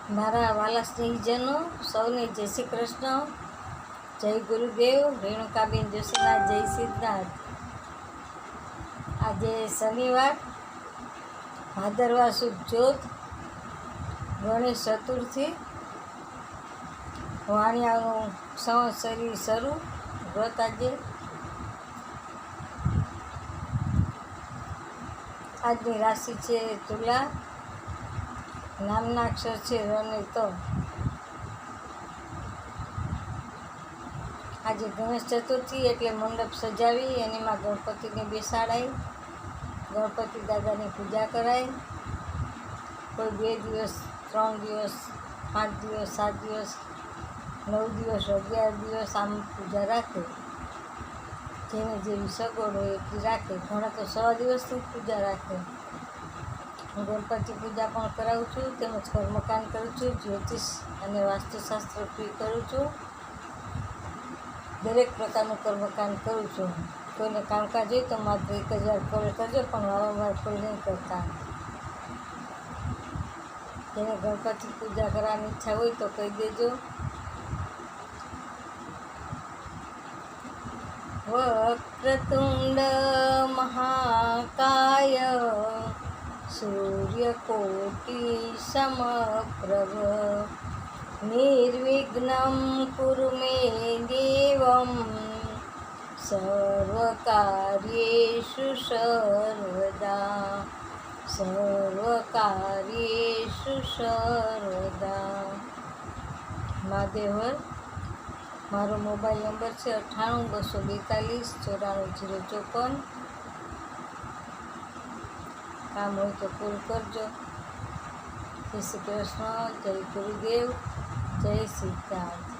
મારા વાલા સ્નેહીજનો સૌને જય શ્રી કૃષ્ણ, જય ગુરુદેવ. રેણુકાબેન જોશીના જય સિદ્ધનાથ. આજે શનિવાર, ભાદરવા સુદ ચોથ, ગણેશ ચતુર્થી, વાણિયાનું સંવત્સરી શરૂ વ્રત. આજની રાશિ છે તુલા, નામના અક્ષર છે ર અને ત. આજે ગણેશ ચતુર્થી એટલે મંડપ સજાવી અને એમાં ગણપતિને બેસાડાય, ગણપતિ દાદાની પૂજા કરાય. કોઈ 2 દિવસ, 3 દિવસ, 5 દિવસ, 7 દિવસ, 9 દિવસ, 11 દિવસ આમ પૂજા રાખે. જેને જેવી સગવડ હોય એટલી રાખે. ઘણા તો 6 દિવસની પૂજા રાખે. હું ગણપતિ પૂજા પણ કરાવું છું, તેમજ કર્મકાંડ કરું છું, જ્યોતિષ અને વાસ્તુશાસ્ત્ર ફ્રી કરું છું. દરેક પ્રકારનું કર્મકાંડ કરું છું. કોઈને કામકાજ હોય તો માત્ર 1000 કોલ કરજો, પણ વારંવાર કોલ નહીં કરતા. જેને ગણપતિ પૂજા કરવાની ઈચ્છા હોય તો કહી દેજો. વક્રતુંડ મહાકાય સૂર્યકોટિ સમપ્રભ નિર્વિઘ્નં કુરુ મે દેવં સર્વકાર્યેષુ સર્વદા સર્વકાર્યેષુ સર્વદા. મહાદેવર. મારો મોબાઈલ નંબર છે 98 242 94 054. કામ હોય તો કોલ કરજો. જય શ્રી કૃષ્ણ, જય ગુરુદેવ, જય સિદ્ધાર્થ.